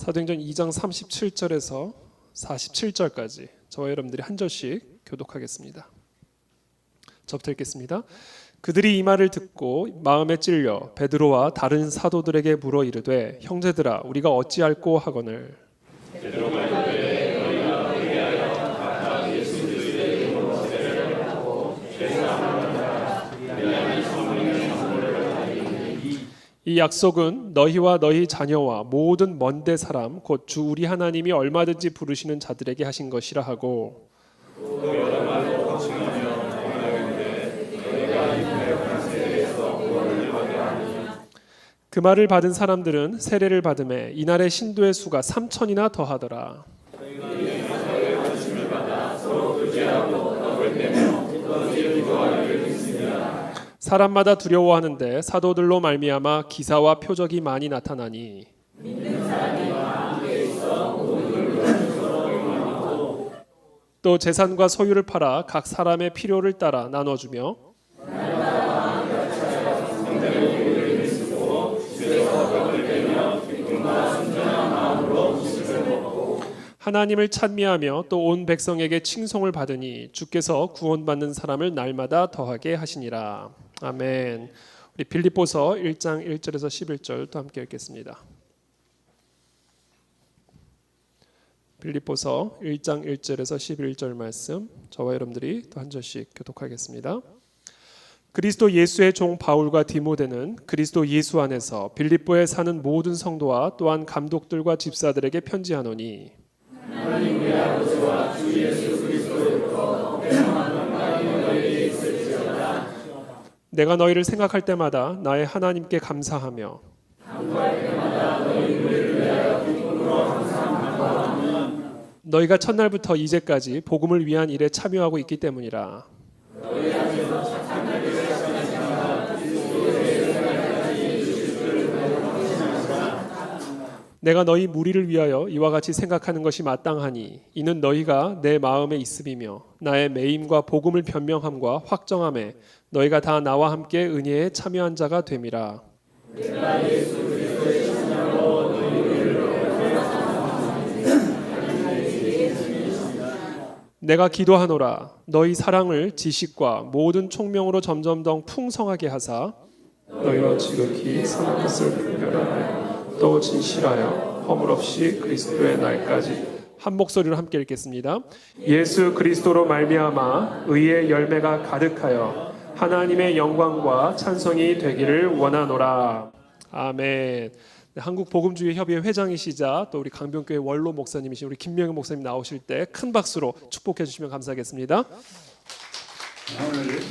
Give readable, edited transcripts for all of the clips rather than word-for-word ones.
사도행전 2장 37절에서 47절까지 저와 여러분들이 한 절씩 교독하겠습니다. 저부터 읽겠습니다. 그들이 이 말을 듣고 마음에 찔려 베드로와 다른 사도들에게 물어 이르되 형제들아 우리가 어찌할꼬 하거늘. 베드로가 이르되 너희가 회개하여 각각 예수 그리스도의 이름으로 세례를 받고 죄사함을 받아 성령의 선물을 받으리니 이 약속은 너희와 너희 자녀와 모든 먼데 사람 곧 주 우리 하나님이 얼마든지 부르시는 자들에게 하신 것이라 하고 또 여러 말로 확증하며 그 말을 받은 사람들은 세례를 받음에 이날의 신도의 수가 3천이나 더하더라. 사람마다 두려워하는데 사도들로 말미암아 기사와 표적이 많이 나타나니 또 재산과 소유를 팔아 각 사람의 필요를 따라 나눠주며 하나님을 찬미하며 또 온 백성에게 칭송을 받으니 주께서 구원받는 사람을 날마다 더하게 하시니라. 아멘. 우리 빌립보서 1장 1절에서 11절 또 함께 읽겠습니다. 빌립보서 1장 1절에서 11절 말씀 저와 여러분들이 또 한 절씩 교독하겠습니다. 그리스도 예수의 종 바울과 디모데는 그리스도 예수 안에서 빌립보에 사는 모든 성도와 또한 감독들과 집사들에게 편지하노니 하나님 우리 아버지와 주 예수 그리스도로부터 평안한 평강이 너희에게 있을지어다. 내가 너희를 생각할 때마다 나의 하나님께 감사하며 간구할 때마다 너희 우리를 위하여 기쁨으로 항상 간구하노니 너희가 첫날부터 이제까지 복음을 위한 일에 참여하고 있기 때문이라. 너희 안에서 착한 일을 하시니까 그리스도의 생각까지 주실 줄을 확신하노라. 내가 너희 무리를 위하여 이와 같이 생각하는 것이 마땅하니 이는 너희가 내 마음에 있음이며 나의 매임과 복음을 변명함과 확정함에 너희가 다 나와 함께 은혜에 참여한 자가 됨이라. 내가 예수 그리스도의 신령으로 너희를 내가 기도하노라. 너희 사랑을 지식과 모든 총명으로 점점 더 풍성하게 하사 너희로 지극히 선한 것을 분별하여 또 진실하여 허물 없이 그리스도의 날까지 한 목소리로 함께 읽겠습니다. 예수 그리스도로 말미암아 의의 열매가 가득하여 하나님의 영광과 찬송이 되기를 원하노라. 아멘. 한국 복음주의 협의회 회장이시자 또 우리 강변교회 원로 목사님이신 우리 김명현 목사님 나오실 때 큰 박수로 축복해 주시면 감사하겠습니다. 오늘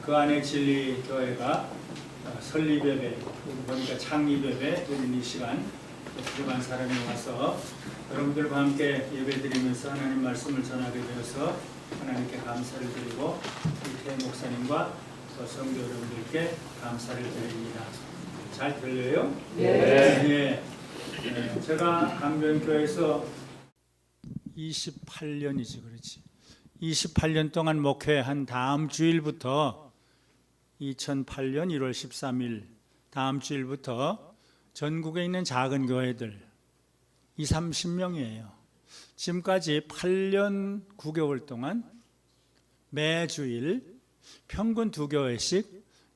그 안에 진리 교회가 설립예배, 보니까 창립예배 드리는 이 시간 부족한 사람이 와서 여러분들과 함께 예배드리면서 하나님 말씀을 전하게 되어서 하나님께 감사를 드리고 이태 목사님과 또 성도 여러분들께 감사를 드립니다. 잘 들려요? 네. 제가 강변교회에서 28년이지 그렇지. 28년 동안 목회한 다음 주일부터 2008년 1월 13일 다음 주일부터 전국에 있는 작은 교회들 30명이에요. 지금까지 8년 9개월 동안 매주일 평균 2교회씩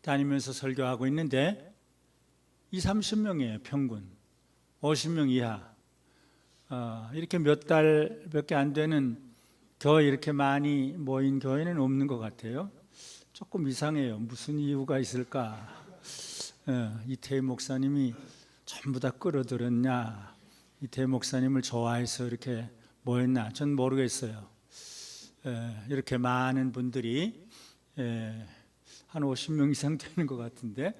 다니면서 설교하고 있는데 30명이에요. 평균 50명 이하. 이렇게 몇 달밖에 안 되는 교회 이렇게 많이 모인 교회는 없는 것 같아요. 조금 이상해요. 무슨 이유가 있을까? 이태 목사님이 전부 다 끌어들였냐? 이태 목사님을 좋아해서 이렇게 모였나? 전 모르겠어요. 이렇게 많은 분들이 한 50명 이상 되는 것 같은데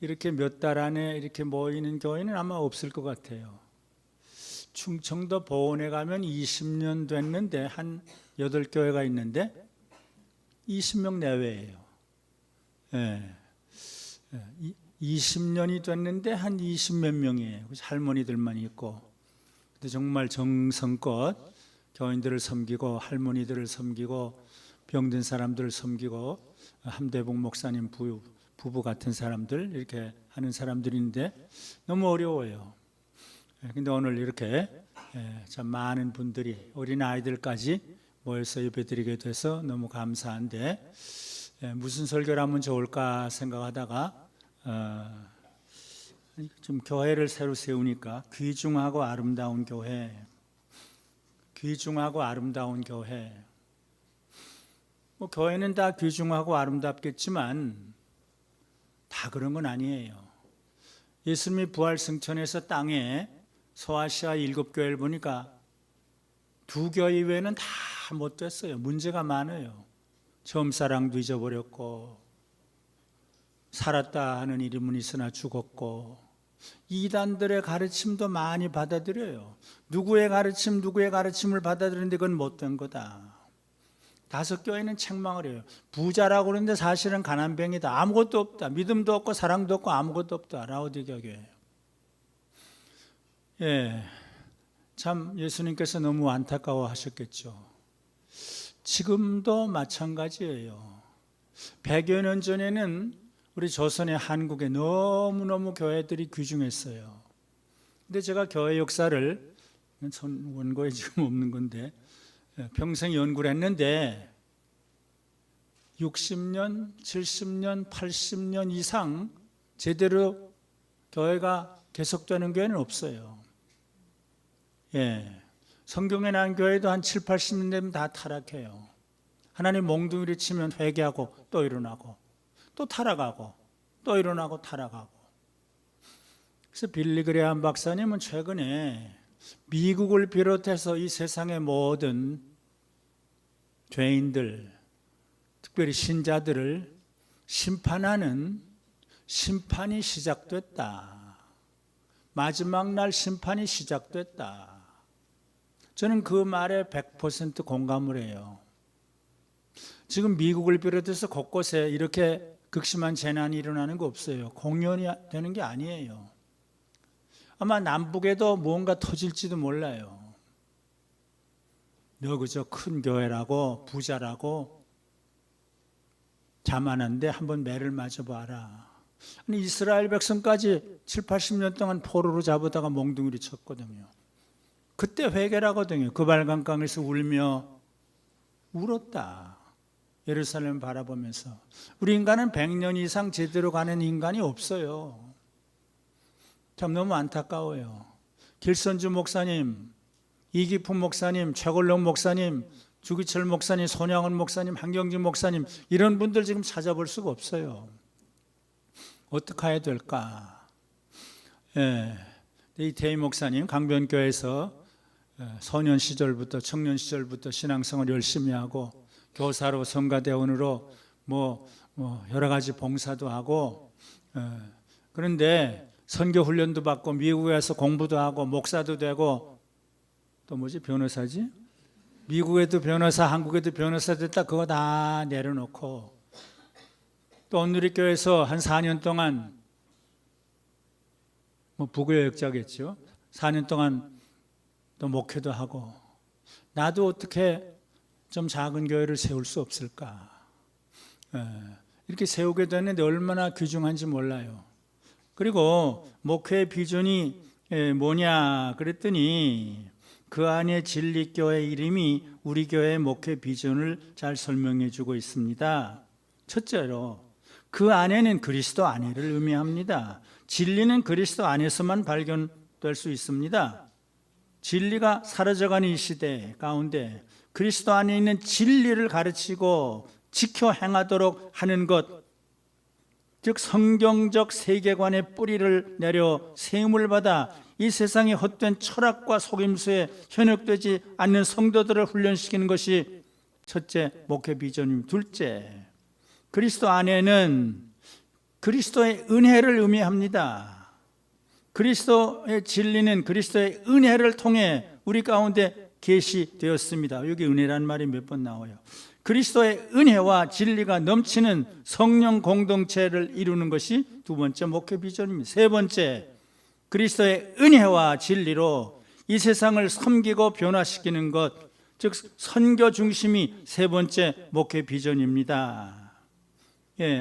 이렇게 몇 달 안에 이렇게 모이는 교회는 아마 없을 것 같아요. 충청도 보원에 가면 20년 됐는데 한 8교회가 있는데 20명 내외예요. 20년이 됐는데 한 20몇 명이에요. 할머니들만 있고. 근데 정말 정성껏 교인들을 섬기고 할머니들을 섬기고 병든 사람들을 섬기고 함대봉 목사님 부부 같은 사람들 이렇게 하는 사람들인데 너무 어려워요. 근데 오늘 이렇게 참 많은 분들이 어린 아이들까지 모여서 예배드리게 돼서 너무 감사한데 무슨 설교를 하면 좋을까 생각하다가 좀 교회를 새로 세우니까 귀중하고 아름다운 교회, 귀중하고 아름다운 교회. 뭐 교회는 다 귀중하고 아름답겠지만 다 그런 건 아니에요. 예수님이 부활 승천해서 땅에 소아시아 7교회를 보니까 2교회 이외에는 다 못 됐어요. 문제가 많아요. 처음 사랑도 잊어버렸고, 살았다 하는 이름은 있으나 죽었고, 이단들의 가르침도 많이 받아들여요. 누구의 가르침을 받아들이는데 그건 못된 거다. 5교회는 책망을 해요. 부자라고 그러는데 사실은 가난뱅이다. 아무것도 없다. 믿음도 없고 사랑도 없고 아무것도 없다. 라오디게아 교회. 참 예수님께서 너무 안타까워 하셨겠죠. 지금도 마찬가지예요. 100여 년 전에는 우리 조선의 한국에 너무너무 교회들이 귀중했어요. 근데 제가 교회 역사를 원고에 지금 없는 건데 평생 연구를 했는데 60년, 70년, 80년 이상 제대로 교회가 계속되는 교회는 없어요. 성경에 나온 교회도 한 7, 80년 되면 다 타락해요. 하나님 몽둥이를 치면 회개하고 또 일어나고 또 타락하고 또 일어나고 타락하고. 그래서 빌리 그레함 박사님은 최근에 미국을 비롯해서 이 세상의 모든 죄인들, 특별히 신자들을 심판하는 심판이 시작됐다. 마지막 날 심판이 시작됐다. 저는 그 말에 100% 공감을 해요. 지금 미국을 비롯해서 곳곳에 이렇게 극심한 재난이 일어나는 거 없어요. 공연이 되는 게 아니에요. 아마 남북에도 무언가 터질지도 몰라요. 너 그저 큰 교회라고 부자라고 자만한데 한번 매를 맞아봐라. 아니 이스라엘 백성까지 7, 80년 동안 포로로 잡아다가 몽둥이를 쳤거든요. 그때 회개를 하거든요. 그 발광강에서 울며 울었다. 예루살렘 바라보면서. 우리 인간은 100년 이상 제대로 가는 인간이 없어요. 참 너무 안타까워요. 길선주 목사님, 이기품 목사님, 최골룡 목사님, 주기철 목사님, 손양원 목사님, 한경진 목사님 이런 분들 지금 찾아볼 수가 없어요. 어떻게 해야 될까? 이태희 목사님 강변교회에서 소년 시절부터 청년 시절부터 신앙생활 열심히 하고 교사로 성가대원으로 여러 가지 봉사도 하고 그런데 선교 훈련도 받고 미국에 가서 공부도 하고 목사도 되고 또 변호사지? 미국에도 변호사, 한국에도 변호사 됐다 그거 다 내려놓고 또 온누리교회에서 한 4년 동안 부교역자겠죠. 4년 동안 또 목회도 하고 나도 어떻게 좀 작은 교회를 세울 수 없을까? 이렇게 세우게 됐는데 얼마나 귀중한지 몰라요. 그리고 목회의 비전이 뭐냐 그랬더니 그 안에 진리교회 이름이 우리 교회의 목회 비전을 잘 설명해 주고 있습니다. 첫째로 그 안에는 그리스도 안에를 의미합니다. 진리는 그리스도 안에서만 발견될 수 있습니다. 진리가 사라져가는 이 시대 가운데 그리스도 안에 있는 진리를 가르치고 지켜 행하도록 하는 것, 즉 성경적 세계관의 뿌리를 내려 세움을 받아 이 세상의 헛된 철학과 속임수에 현혹되지 않는 성도들을 훈련시키는 것이 첫째 목회 비전입니다. 둘째, 그리스도 안에는 그리스도의 은혜를 의미합니다. 그리스도의 진리는 그리스도의 은혜를 통해 우리 가운데 계시되었습니다. 여기 은혜란 말이 몇 번 나와요. 그리스도의 은혜와 진리가 넘치는 성령 공동체를 이루는 것이 두 번째 목회 비전입니다. 세 번째, 그리스도의 은혜와 진리로 이 세상을 섬기고 변화시키는 것, 즉 선교 중심이 세 번째 목회 비전입니다.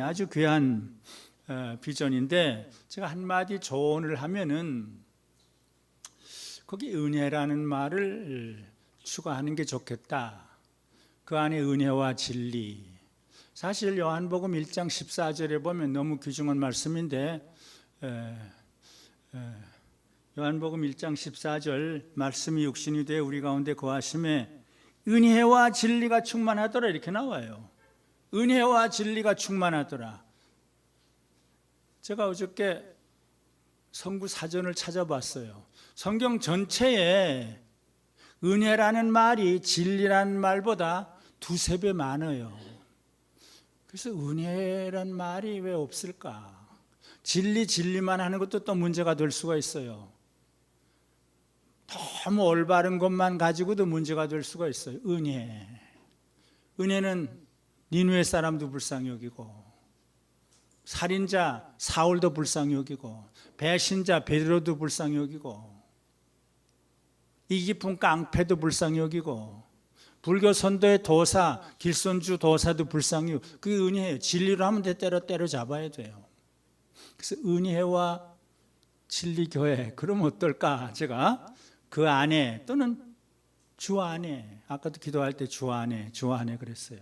아주 귀한 비전인데 제가 한마디 조언을 하면은 거기 은혜라는 말을 추가하는 게 좋겠다. 그 안에 은혜와 진리. 사실 요한복음 1장 14절에 보면 너무 귀중한 말씀인데 요한복음 1장 14절 말씀이 육신이 되어 우리 가운데 거하심에 은혜와 진리가 충만하더라 이렇게 나와요. 은혜와 진리가 충만하더라. 제가 어저께 성구 사전을 찾아봤어요. 성경 전체에 은혜라는 말이 진리라는 말보다 두세 배 많아요. 그래서 은혜란 말이 왜 없을까? 진리만 하는 것도 또 문제가 될 수가 있어요. 너무 올바른 것만 가지고도 문제가 될 수가 있어요. 은혜는 니누의 사람도 불쌍히 여기고, 살인자 사울도 불쌍히 여기고, 배신자 베드로도 불쌍히 여기고, 이 깊은 깡패도 불쌍히 여기고, 불교 선도의 도사 길손주 도사도 불쌍히 여기고, 그게 은혜예요. 진리로 하면 때려잡아야 돼요. 그래서 은혜와 진리교회, 그럼 어떨까? 제가 그 안에 또는 주 안에, 아까도 기도할 때 주 안에 그랬어요.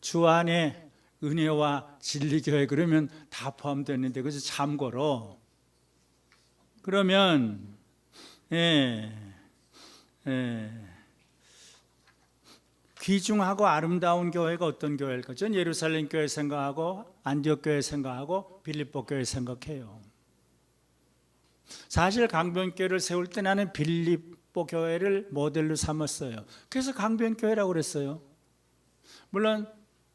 주 안에 은혜와 진리교회 그러면 다 포함되는데, 그래서 참고로 그러면 귀중하고 아름다운 교회가 어떤 교회일까? 전 예루살렘 교회 생각하고 안디옥 교회 생각하고 빌립보 교회 생각해요. 사실 강변교회를 세울 때 나는 빌립보 교회를 모델로 삼았어요. 그래서 강변교회라고 그랬어요. 물론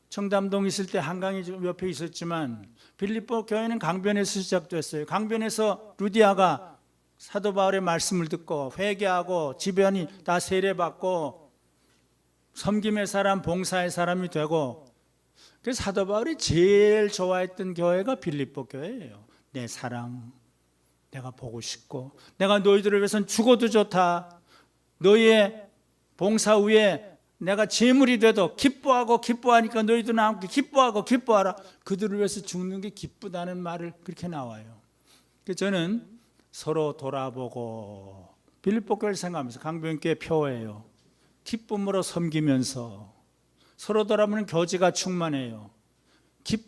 청담동 있을 때 한강이 좀 옆에 있었지만 빌립보 교회는 강변에서 시작됐어요. 강변에서 루디아가 사도 바울의 말씀을 듣고 회개하고 지변이 다 세례받고 섬김의 사람, 봉사의 사람이 되고, 그래서 사도 바울이 제일 좋아했던 교회가 빌립보 교회예요. 내 사랑, 내가 보고 싶고, 내가 너희들을 위해서는 죽어도 좋다. 너희의 봉사 후에 내가 제물이 돼도 기뻐하니까 너희도 나와 함께 기뻐하라. 그들을 위해서 죽는 게 기쁘다는 말을 그렇게 나와요. 그래서 저는 서로 돌아보고 빌립보 교회를 생각하면서, 강변교회 표예요. 기쁨으로 섬기면서 서로 돌아보는 교제가 충만해요.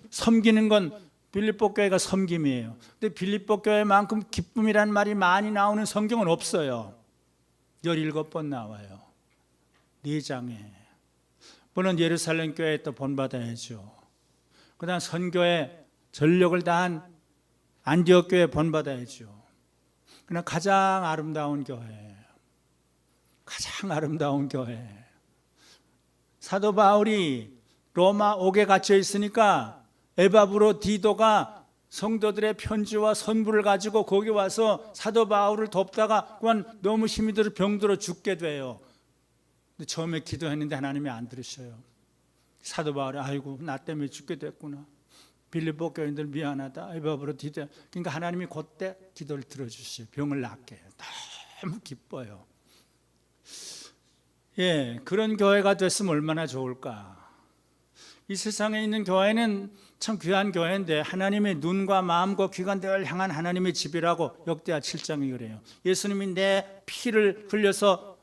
섬기는 건 빌립보 교회가 섬김이에요. 근데 빌립보 교회만큼 기쁨이라는 말이 많이 나오는 성경은 없어요. 17번 나와요. 4장에. 물론 예루살렘 교회에 또 본받아야죠. 그 다음 선교에 전력을 다한 안디옥 교회에 본받아야죠. 그러나 가장 아름다운 교회, 사도 바울이 로마 옥에 갇혀 있으니까 에바브로 디도가 성도들의 편지와 선물을 가지고 거기 와서 사도 바울을 돕다가 그만 너무 힘이 들어 병들어 죽게 돼요. 근데 처음에 기도했는데 하나님이 안 들으셔요. 사도 바울이 아이고 나 때문에 죽게 됐구나. 빌립보 교인들 미안하다. 에바브로 디도. 그러니까 하나님이 그때 기도를 들어주시요. 병을 낫게 해요. 너무 기뻐요. 그런 교회가 됐으면 얼마나 좋을까. 이 세상에 있는 교회는 참 귀한 교회인데 하나님의 눈과 마음과 귀가 늘 향한 하나님의 집이라고 역대하 7장이 그래요. 예수님이 내 피를 흘려서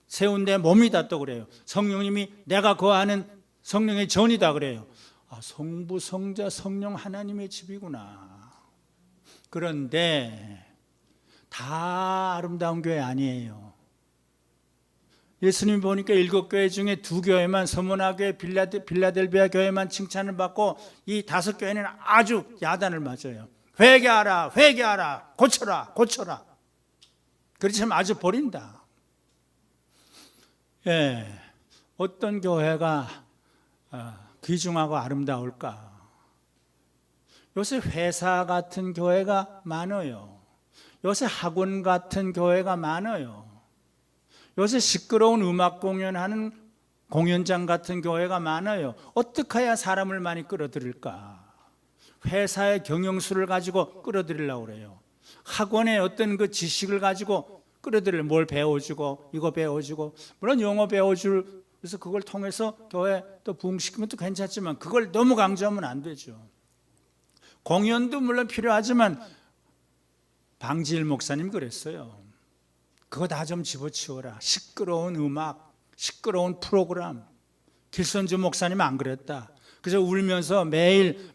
세운 내 몸이다 또 그래요. 성령님이 내가 거하는 성령의 전이다 그래요. 성부, 성자, 성령 하나님의 집이구나. 그런데 다 아름다운 교회 아니에요. 예수님 보니까 7교회 중에 2교회만, 서문화 교회, 빌라델비아 교회만 칭찬을 받고 이 5교회는 아주 야단을 맞아요. 회개하라, 고쳐라. 그렇지만 아주 버린다. 어떤 교회가 귀중하고 아름다울까? 요새 회사 같은 교회가 많아요. 요새 학원 같은 교회가 많아요. 요새 시끄러운 음악 공연하는 공연장 같은 교회가 많아요. 어떻게 해야 사람을 많이 끌어들일까? 회사의 경영수를 가지고 끌어들이려고 그래요. 학원의 어떤 그 지식을 가지고 끌어들이려고, 뭘 배워주고 이거 배워주고, 물론 영어 배워줄, 그래서 그걸 통해서 교회 또 부흥시키면 또 괜찮지만 그걸 너무 강조하면 안 되죠. 공연도 물론 필요하지만 방지일 목사님 그랬어요. 그거 다 좀 집어치워라. 시끄러운 음악, 시끄러운 프로그램. 길선주 목사님 안 그랬다. 그래서 울면서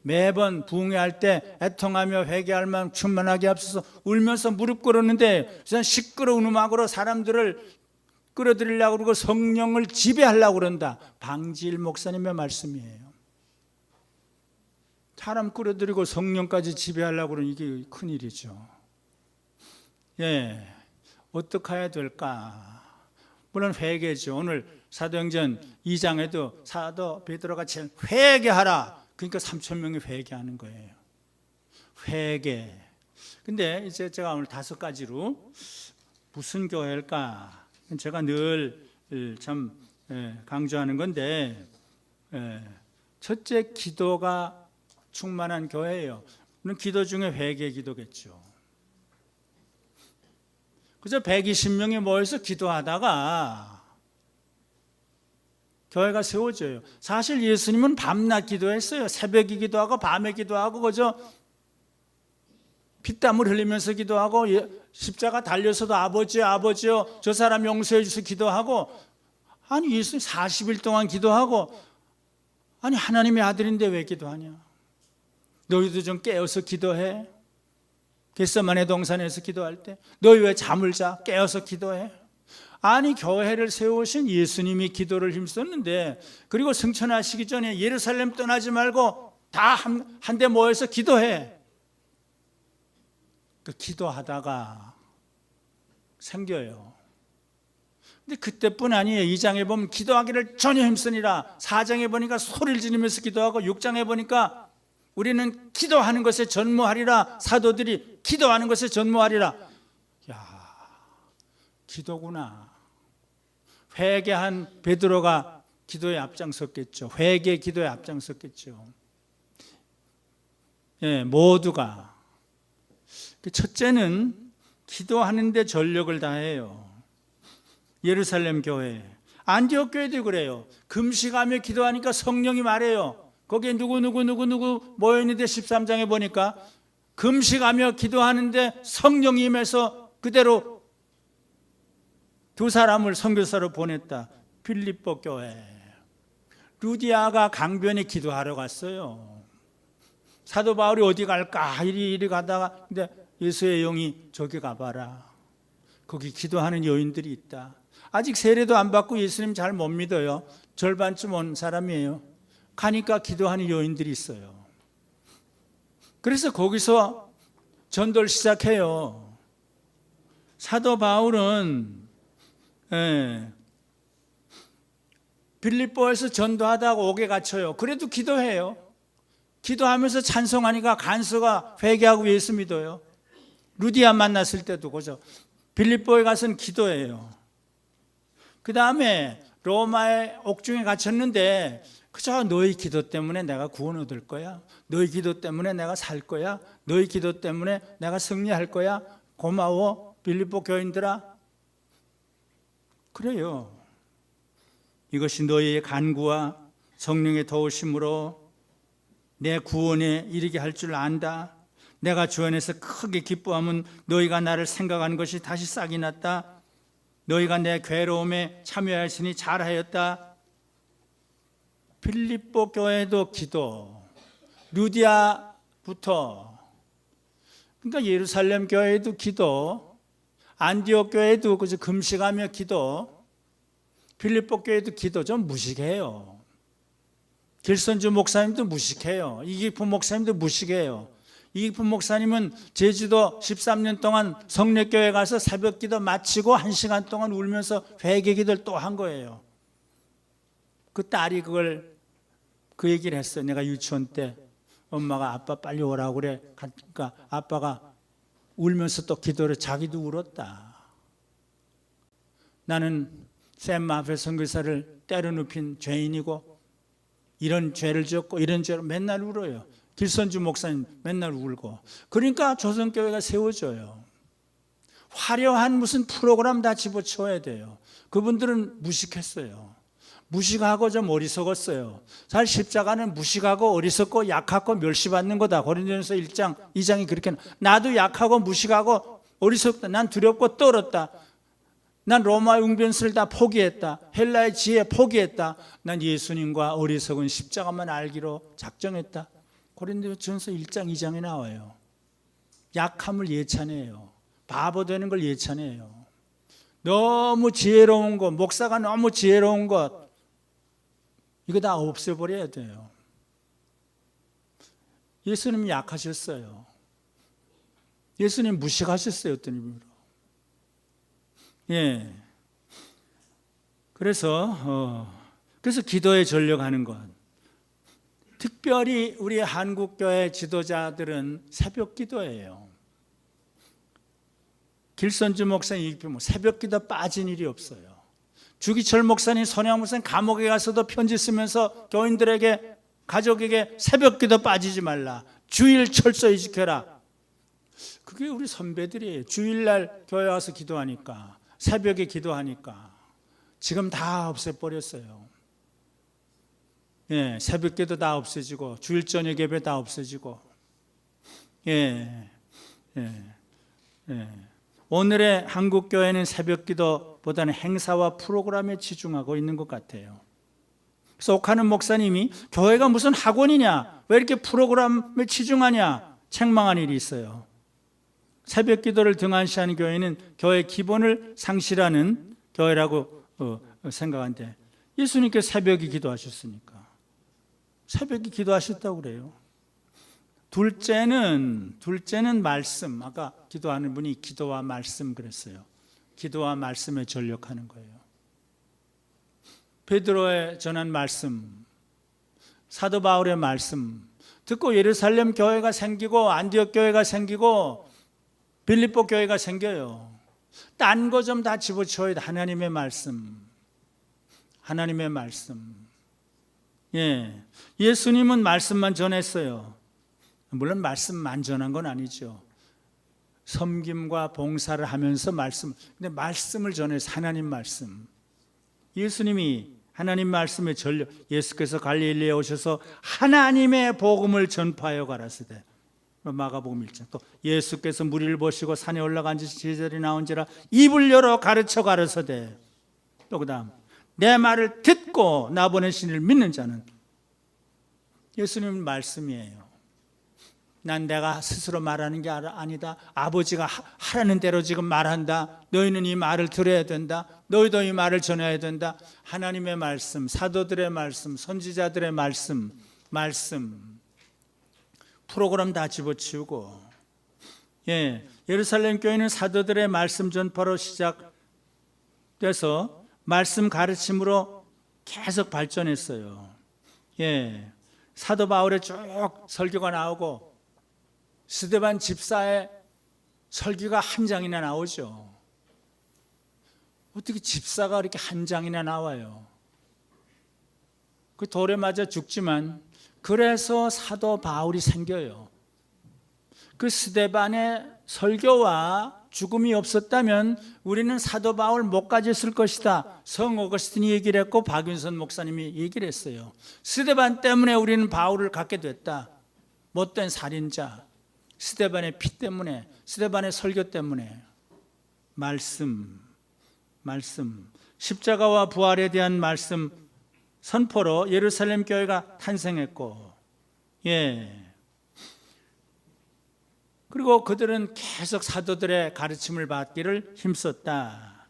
매번 부흥회할 때 애통하며 회개할 마음 충만하게 앞서서 울면서 무릎 꿇었는데 시끄러운 음악으로 사람들을 끌어들이려고 그러고 성령을 지배하려고 그런다. 방지일 목사님의 말씀이에요. 사람 끌어들이고 성령까지 지배하려고 그러는 이게 큰일이죠. 예, 어떻게 해야 될까? 물론 회개죠. 오늘 사도행전 2장에도 사도 베드로가 제일 회개하라. 그러니까 3,000명이 회개하는 거예요. 회개. 근데 이제 제가 오늘 5가지로 무슨 교회일까? 제가 늘 참 강조하는 건데, 첫째, 기도가 충만한 교회예요. 물론 기도 중에 회개 기도겠죠. 그래서 120명이 모여서 기도하다가 교회가 세워져요. 사실 예수님은 밤낮 기도했어요. 새벽에 기도하고 밤에 기도하고 그저 피땀을 흘리면서 기도하고 십자가 달려서도 아버지요 저 사람 용서해 주셔서 기도하고, 아니 예수님 40일 동안 기도하고, 아니 하나님의 아들인데 왜 기도하냐? 너희도 좀 깨어서 기도해. 겟세마네 동산에서 기도할 때 너희 왜 잠을 자? 깨어서 기도해. 아니 교회를 세우신 예수님이 기도를 힘썼는데, 그리고 승천하시기 전에 예루살렘 떠나지 말고 다 한 데 모여서 기도해. 그 기도하다가 생겨요. 근데 그때뿐 아니에요. 2장에 보면 기도하기를 전혀 힘쓰니라. 4장에 보니까 소리를 지르면서 기도하고, 6장에 보니까 우리는 기도하는 것에 전무하리라. 사도들이 기도하는 것에 전무하리라. 야, 기도구나. 회개한 베드로가 기도에 앞장섰겠죠. 회개 기도에 앞장섰겠죠. 예, 모두가. 첫째는 기도하는데 전력을 다해요. 예루살렘 교회, 안디옥 교회도 그래요. 금식하며 기도하니까 성령이 말해요. 거기에 누구 모여있는데 13장에 보니까 금식하며 기도하는데 성령이 임해서 그대로 2사람을 선교사로 보냈다. 빌립보 교회. 루디아가 강변에 기도하러 갔어요. 사도 바울이 어디 갈까 이리 가다가, 근데 예수의 영이 저기 가봐라. 거기 기도하는 여인들이 있다. 아직 세례도 안 받고 예수님 잘 못 믿어요. 절반쯤 온 사람이에요. 가니까 기도하는 여인들이 있어요. 그래서 거기서 전도를 시작해요. 사도 바울은 빌립보에서 전도하다가 옥에 갇혀요. 그래도 기도해요. 기도하면서 찬송하니까 간수가 회개하고 예수 믿어요. 루디아 만났을 때도 그죠. 빌립보에 가서는 기도해요. 그 다음에 로마의 옥중에 갇혔는데, 그저 너희 기도 때문에 내가 구원 얻을 거야. 너희 기도 때문에 내가 살 거야. 너희 기도 때문에 내가 승리할 거야. 고마워 빌립보 교인들아. 그래요. 이것이 너희의 간구와 성령의 도우심으로 내 구원에 이르게 할 줄 안다. 내가 주 안에서 크게 기뻐하면 너희가 나를 생각하는 것이 다시 싹이 났다. 너희가 내 괴로움에 참여하였으니 잘하였다. 빌립보 교회도 기도, 루디아부터, 그러니까 예루살렘 교회도 기도, 안디옥 교회도 그저 금식하며 기도, 빌립보 교회도 기도. 좀 무식해요. 길선주 목사님도 무식해요. 이기품 목사님도 무식해요. 이기품 목사님은 제주도 13년 동안 성례교회 가서 새벽기도 마치고 1시간 동안 울면서 회개기도를 또 한 거예요. 그 딸이 그 얘기를 했어요. 내가 유치원 때 엄마가 아빠 빨리 오라고 그래. 그러니까 아빠가 울면서 또 기도를, 자기도 울었다. 나는 샘 앞에 선교사를 때려눕힌 죄인이고 이런 죄를 지었고 이런 죄로 맨날 울어요. 길선주 목사님 맨날 울고. 그러니까 조선교회가 세워져요. 화려한 무슨 프로그램 다 집어치워야 돼요. 그분들은 무식했어요. 무식하고 좀 어리석었어요. 사실 십자가는 무식하고 어리석고 약하고 멸시받는 거다. 고린도전서 1장 2장이 그렇게, 나도 약하고 무식하고 어리석다. 난 두렵고 떨었다. 난 로마의 웅변수를 다 포기했다. 헬라의 지혜 포기했다. 난 예수님과 어리석은 십자가만 알기로 작정했다. 고린도전서 1장 2장에 나와요. 약함을 예찬해요. 바보 되는 걸 예찬해요. 너무 지혜로운 것, 목사가 너무 지혜로운 것, 이거 다 없애버려야 돼요. 예수님 약하셨어요. 예수님 무식하셨어요. 어떤 의미로. 예. 그래서 기도에 전력하는 것. 특별히 우리 한국교회 지도자들은 새벽 기도예요. 길선주 목사님 새벽 기도 빠진 일이 없어요. 주기철 목사님, 손양 목사님 감옥에 가서도 편지 쓰면서 교인들에게, 가족에게 새벽 기도 빠지지 말라. 주일 철저히 지켜라. 그게 우리 선배들이에요. 주일날 교회 와서 기도하니까, 새벽에 기도하니까. 지금 다 없애버렸어요. 예, 새벽 기도 다 없어지고, 주일 저녁 예배 다 없어지고. 예, 예, 예. 오늘의 한국 교회는 새벽 기도보다는 행사와 프로그램에 치중하고 있는 것 같아요. 그래서 옥하는 목사님이 교회가 무슨 학원이냐, 왜 이렇게 프로그램에 치중하냐 책망한 일이 있어요. 새벽 기도를 등한시하는 교회는 교회 기본을 상실하는 교회라고 생각하는데, 예수님께서 새벽에 기도하셨으니까 새벽에 기도하셨다고 그래요. 둘째는 말씀. 아까 기도하는 분이 기도와 말씀 그랬어요. 기도와 말씀에 전력하는 거예요. 베드로의 전한 말씀, 사도 바울의 말씀 듣고 예루살렘 교회가 생기고, 안디옥 교회가 생기고, 빌립보 교회가 생겨요. 딴 거 좀 다 집어치워야 돼. 하나님의 말씀. 하나님의 말씀. 예. 예수님은 말씀만 전했어요. 물론 말씀만 전한 건 아니죠. 섬김과 봉사를 하면서 근데 말씀을 전해서 하나님 말씀. 예수님이 하나님 말씀에 전력, 예수께서 갈릴리에 오셔서 하나님의 복음을 전파하여 가라사대. 마가복음 1장. 또 예수께서 무리를 보시고 산에 올라간 지 제자들이 나온지라 입을 열어 가르쳐 가라사대. 또 그다음 내 말을 듣고 나 보내신 이를 믿는 자는. 예수님 말씀이에요. 난 내가 스스로 말하는 게 아니다. 아버지가 하라는 대로 지금 말한다. 너희는 이 말을 들어야 된다. 너희도 이 말을 전해야 된다. 하나님의 말씀, 사도들의 말씀, 선지자들의 말씀 프로그램 다 집어치우고, 예, 예루살렘 교회는 사도들의 말씀 전파로 시작돼서 말씀 가르침으로 계속 발전했어요. 예, 사도 바울의 쭉 설교가 나오고 스데반 집사의 설교가 한 장이나 나오죠. 어떻게 집사가 이렇게 한 장이나 나와요? 그 돌에 맞아 죽지만 그래서 사도 바울이 생겨요. 그 스데반의 설교와 죽음이 없었다면 우리는 사도 바울 못 가졌을 것이다. 성 어거스틴이 얘기를 했고 박윤선 목사님이 얘기를 했어요. 스데반 때문에 우리는 바울을 갖게 됐다. 못된 살인자, 스데반의 피 때문에, 스데반의 설교 때문에. 말씀, 십자가와 부활에 대한 말씀 선포로 예루살렘 교회가 탄생했고, 예. 그리고 그들은 계속 사도들의 가르침을 받기를 힘썼다.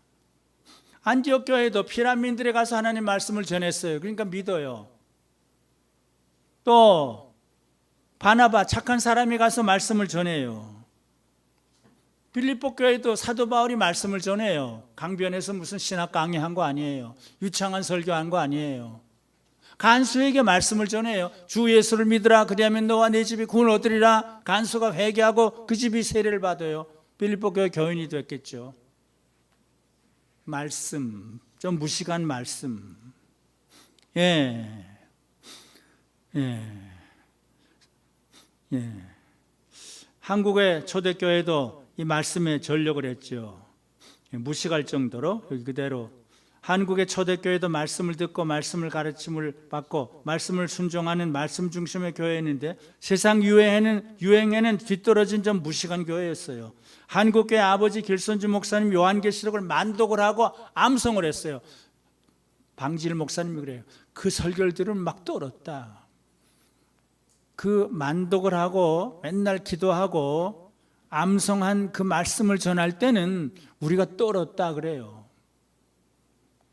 안디옥 교회도 피란민들에 가서 하나님 말씀을 전했어요. 그러니까 믿어요. 또 바나바 착한 사람이 가서 말씀을 전해요. 빌립보 교회도 사도 바울이 말씀을 전해요. 강변에서 무슨 신학 강의한 거 아니에요. 유창한 설교한 거 아니에요. 간수에게 말씀을 전해요. 주 예수를 믿으라. 그리하면 너와 네 집이 구원을 얻으리라. 간수가 회개하고 그 집이 세례를 받아요. 빌립보 교회 교인이 됐겠죠. 말씀, 좀 무식한 말씀. 예. 한국의 초대교회도 이 말씀에 전력을 했죠. 무식할 정도로 여기 그대로 한국의 초대교회도 말씀을 듣고 말씀을 가르침을 받고 말씀을 순종하는 말씀 중심의 교회였는데 세상 유행에는 뒤떨어진 좀 무식한 교회였어요. 한국교회 아버지 길손주 목사님 요한계시록을 만독을 하고 암송을 했어요. 방지일 목사님이 그래요. 그 설교를 들으면 막 떨었다. 그 만독을 하고 맨날 기도하고 암송한 그 말씀을 전할 때는 우리가 떨었다 그래요.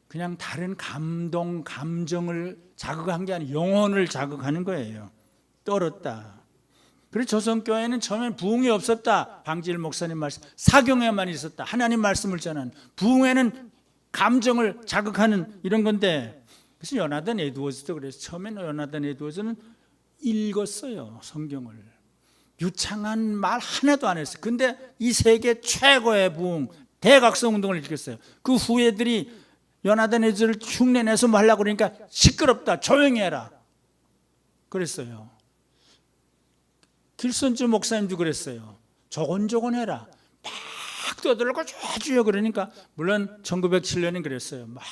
그냥 다른 감동, 감정을 자극한 게 아니라 영혼을 자극하는 거예요. 떨었다. 그래서 조선교회는 처음엔 부흥이 없었다. 방지일 목사님 말씀. 사경에만 있었다. 하나님 말씀을 전하는. 부흥회는 감정을 자극하는 이런 건데, 그래서 요나단 에드워즈도 그래서 처음에는 요나단 에드워즈는 읽었어요. 성경을. 유창한 말 하나도 안 했어요. 근데 이 세계 최고의 부흥, 대각성 운동을 일으켰어요. 그 후예들이 요나단 에드워즈를 흉내내서 뭐 하려고 그러니까 시끄럽다, 조용히 해라 그랬어요. 길손주 목사님도 그랬어요. 조곤조곤 해라. 막 떠들고 쫙주여 그러니까, 물론 1907년엔 그랬어요. 막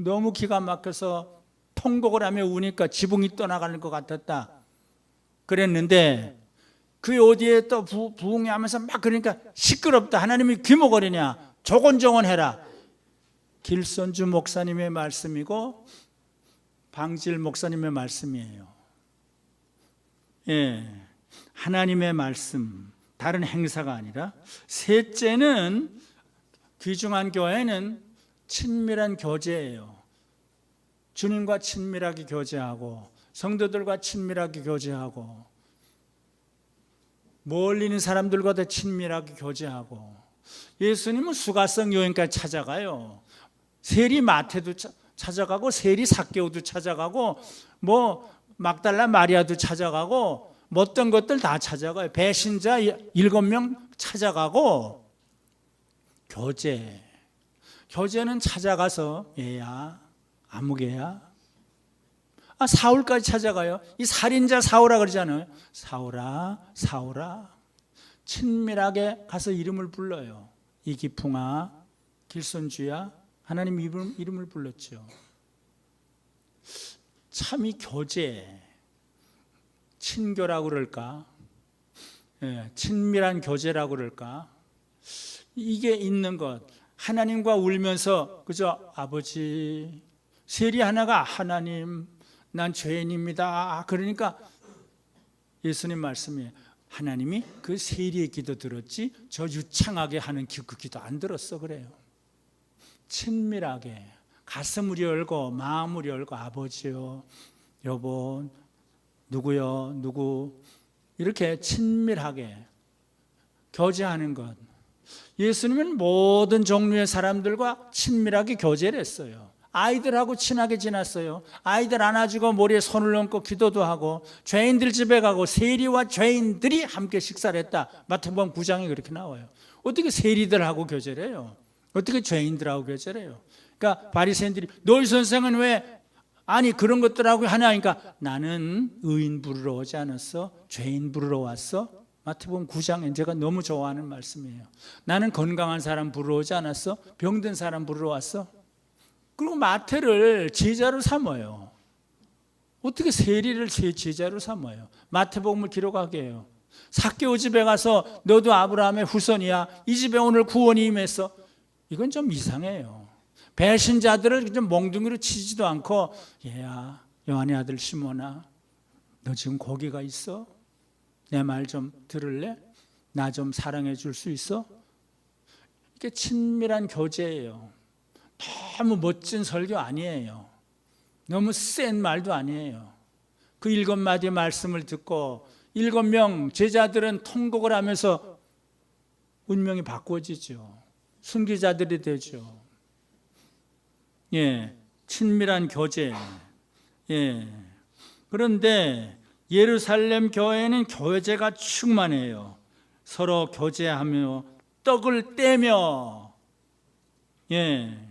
너무 기가 막혀서 통곡을 하며 우니까 지붕이 떠나가는 것 같았다 그랬는데, 그 어디에 또 부흥하면서 막 그러니까 시끄럽다, 하나님이 귀머거리냐, 조곤조곤 해라. 길손주 목사님의 말씀이고 방질 목사님의 말씀이에요. 예, 하나님의 말씀, 다른 행사가 아니라. 셋째는, 귀중한 교회는 친밀한 교제예요. 주님과 친밀하게 교제하고 성도들과 친밀하게 교제하고 멀리 있는 사람들과도 친밀하게 교제하고. 예수님은 수가성 여행까지 찾아가요. 세리 마태도 찾아가고 세리 삭개오도 찾아가고 뭐 막달라 마리아도 찾아가고 뭐 어떤 것들 다 찾아가요. 배신자 7명 찾아가고. 교제는 찾아가서 얘야 아무개야, 사울까지 찾아가요. 이 살인자 사울아 그러잖아요. 사울아 친밀하게 가서 이름을 불러요. 이기풍아, 길손주야, 하나님 이름을 불렀죠. 참 이 교제, 친교라고 그럴까, 친밀한 교제라고 그럴까, 이게 있는 것. 하나님과 울면서 그저 아버지, 세리 하나가 하나님 난 죄인입니다 그러니까 예수님 말씀이에요. 하나님이 그 세리의 기도 들었지 저 유창하게 하는 그 기도 안 들었어 그래요. 친밀하게 가슴을 열고 마음을 열고 아버지요, 여보, 누구요, 누구, 이렇게 친밀하게 교제하는 것. 예수님은 모든 종류의 사람들과 친밀하게 교제를 했어요. 아이들하고 친하게 지났어요. 아이들 안아주고 머리에 손을 얹고 기도도 하고, 죄인들 집에 가고 세리와 죄인들이 함께 식사를 했다. 마태복음 9장에 그렇게 나와요. 어떻게 세리들하고 교제를 해요? 어떻게 죄인들하고 교제를 해요? 그러니까 바리새인들이 너희 선생은 왜 아니 그런 것들하고 하냐 하니까 나는 의인 부르러 오지 않았어, 죄인 부르러 왔어. 마태복음 9장에 제가 너무 좋아하는 말씀이에요. 나는 건강한 사람 부르러 오지 않았어, 병든 사람 부르러 왔어. 그리고 마태를 제자로 삼아요. 어떻게 세리를 제자로 삼아요? 마태복음을 기록하게 해요. 삭개오 집에 가서 너도 아브라함의 후손이야, 이 집에 오늘 구원이 임했어. 이건 좀 이상해요. 배신자들을 좀 몽둥이로 치지도 않고, 얘야 요한의 아들 시몬아, 너 지금 거기가 있어? 내 말 좀 들을래? 나 좀 사랑해 줄 수 있어? 이게 친밀한 교제예요. 너무 멋진 설교 아니에요. 너무 센 말도 아니에요. 그 7마디 말씀을 듣고 7명 제자들은 통곡을 하면서 운명이 바꿔지죠. 순교자들이 되죠. 예, 친밀한 교제. 예. 그런데 예루살렘 교회는 교제가 충만해요. 서로 교제하며 떡을 떼며, 예.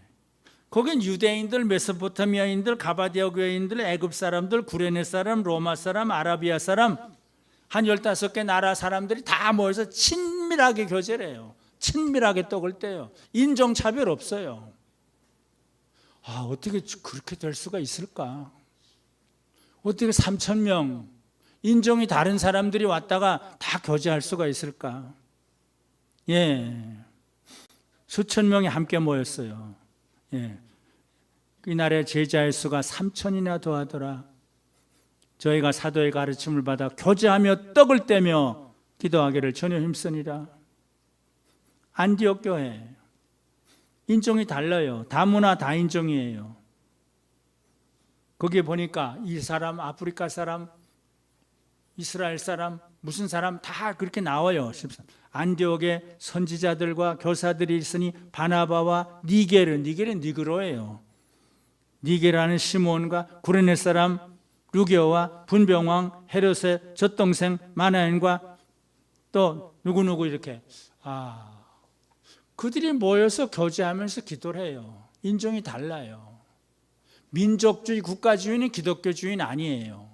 거긴 유대인들, 메소포타미아인들, 가바디아 교회인들, 애굽 사람들, 구레네 사람, 로마 사람, 아라비아 사람, 한 15개 나라 사람들이 다 모여서 친밀하게 교제를 해요. 친밀하게 떡을 떼요. 인종차별 없어요. 어떻게 그렇게 될 수가 있을까? 어떻게 3,000명 인종이 다른 사람들이 왔다가 다 교제할 수가 있을까? 수천 명이 함께 모였어요. 이날에 제자의 수가 3,000이나 더하더라. 저희가 사도의 가르침을 받아 교제하며 떡을 떼며 기도하기를 전혀 힘쓰니라. 안디옥 교회 인종이 달라요. 다문화 다인종이에요. 거기에 보니까 이 사람, 아프리카 사람, 이스라엘 사람, 무슨 사람 다 그렇게 나와요. 안디옥에 선지자들과 교사들이 있으니 바나바와 니게르는 니그로예요. 니게라는 시몬과 구레네 사람 루게오와 분병왕 헤롯의 젖동생 마나엔과 또 누구누구 이렇게 그들이 모여서 교제하면서 기도를 해요. 인종이 달라요. 민족주의, 국가주의는 기독교주의는 아니에요.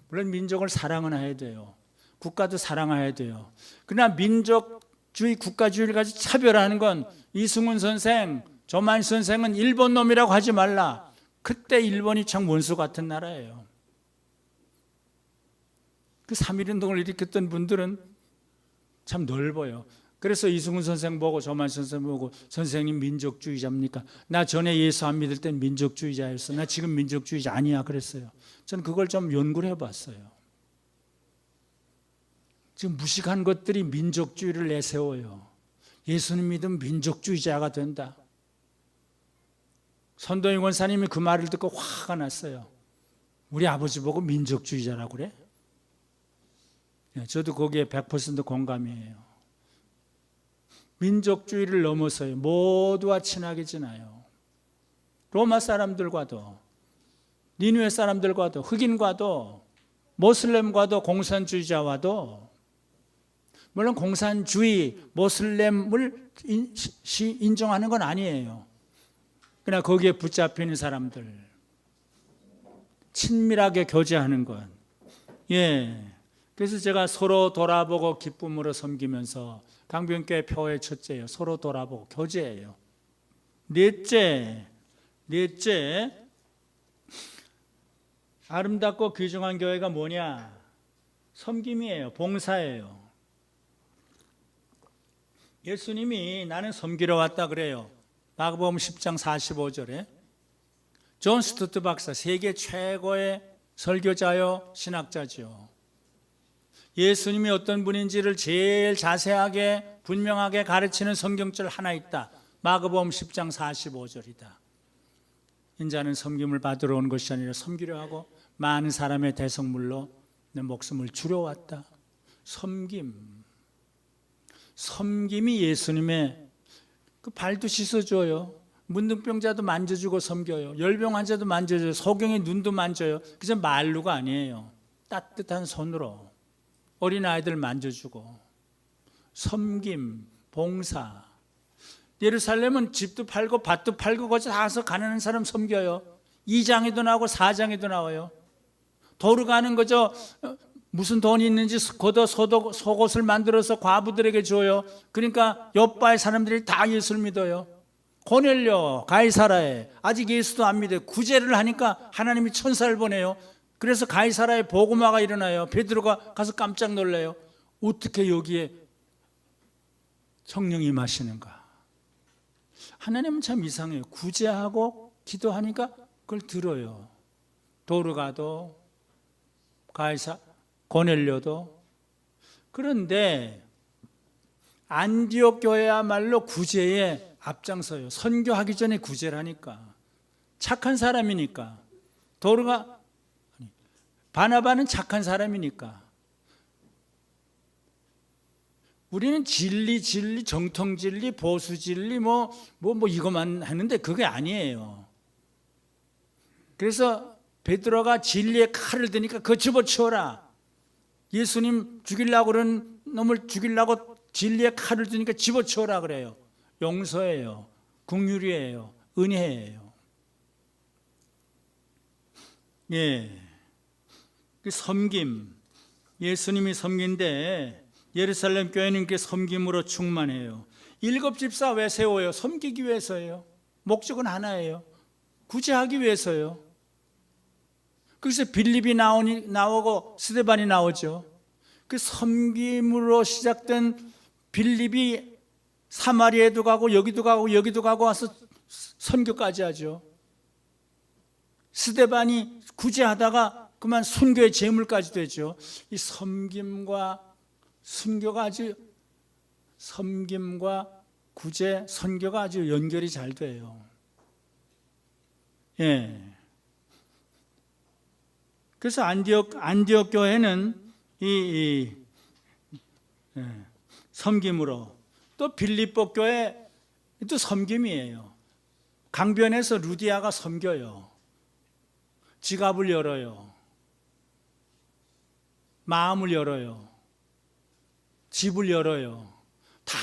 물론 민족을 사랑은 해야 돼요. 국가도 사랑해야 돼요. 그러나 민족주의, 국가주의를 가지고 차별하는 건 이승훈 선생, 조만 선생은 일본 놈이라고 하지 말라. 그때 일본이 참 원수 같은 나라예요. 그 3.1운동을 일으켰던 분들은 참 넓어요. 그래서 이승훈 선생 보고 조만 선생 보고 선생님 민족주의자입니까? 나 전에 예수 안 믿을 땐 민족주의자였어. 나 지금 민족주의자 아니야 그랬어요. 전 그걸 좀 연구를 해봤어요. 지금 무식한 것들이 민족주의를 내세워요. 예수님 믿으면 민족주의자가 된다. 선도인 권사님이 그 말을 듣고 화가 났어요. 우리 아버지 보고 민족주의자라고 그래? 저도 거기에 100% 공감이에요. 민족주의를 넘어서요. 모두와 친하게 지나요. 로마 사람들과도, 니누에 사람들과도, 흑인과도, 모슬렘과도, 공산주의자와도, 물론 공산주의, 모슬렘을 인정하는 건 아니에요. 그러나 거기에 붙잡히는 사람들, 친밀하게 교제하는 것. 그래서 제가 서로 돌아보고 기쁨으로 섬기면서 강변교회 표의 첫째예요. 서로 돌아보고 교제예요. 넷째, 아름답고 귀중한 교회가 뭐냐? 섬김이에요. 봉사예요. 예수님이 나는 섬기러 왔다 그래요. 마가복음 10장 45절에 존 스투트 박사, 세계 최고의 설교자요 신학자죠. 예수님이 어떤 분인지를 제일 자세하게 분명하게 가르치는 성경절 하나 있다. 마가복음 10장 45절이다. 인자는 섬김을 받으러 온 것이 아니라 섬기려 하고 많은 사람의 대성물로 내 목숨을 주려 왔다. 섬김이 예수님의 그 발도 씻어줘요. 문둥병자도 만져주고 섬겨요. 열병 환자도 만져줘요. 소경의 눈도 만져요. 그저 말로가 아니에요. 따뜻한 손으로 어린아이들 만져주고 섬김, 봉사. 예루살렘은 집도 팔고 밭도 팔고 거기서 가서 가난한 사람 섬겨요. 2장에도 나오고 4장에도 나와요. 도로 가는 거죠. 무슨 돈이 있는지 걷어 속옷을 만들어서 과부들에게 줘요. 그러니까 옆바의 사람들이 다 예수를 믿어요. 고넬료, 가이사라에 아직 예수도 안 믿어요. 구제를 하니까 하나님이 천사를 보내요. 그래서 가이사라에 복음화가 일어나요. 베드로가 가서 깜짝 놀라요. 어떻게 여기에 성령이 임하시는가? 하나님은 참 이상해요. 구제하고 기도하니까 그걸 들어요. 도르가도 고넬료도. 그런데 안디옥 교회야말로 구제에 앞장서요. 선교하기 전에 구제를 하니까. 착한 사람이니까. 바나바는 착한 사람이니까. 우리는 진리, 정통 진리, 보수 진리, 뭐 이것만 하는데 그게 아니에요. 그래서 베드로가 진리의 칼을 드니까 그거 집어치워라. 예수님 죽이려고 그런 놈을 죽이려고 진리의 칼을 드니까 집어치워라 그래요. 용서예요. 긍휼이에요. 은혜예요. 그 섬김, 예수님이 섬긴데 예루살렘 교회는 그 섬김으로 충만해요. 7 집사 왜 세워요? 섬기기 위해서예요. 목적은 하나예요. 구제하기 위해서요. 그래서 빌립이 나오고 스데반이 나오죠. 그 섬김으로 시작된 빌립이 사마리아에도 가고 여기도 가고 여기도 가고 와서 선교까지 하죠. 스데반이 구제하다가 그만 순교의 제물까지 되죠. 이 섬김과 순교가 아주, 섬김과 구제, 선교가 아주 연결이 잘 돼요. 예. 그래서 안디옥 교회는 섬김으로, 또 빌립보 교회 또 섬김이에요. 강변에서 루디아가 섬겨요. 지갑을 열어요. 마음을 열어요. 집을 열어요. 다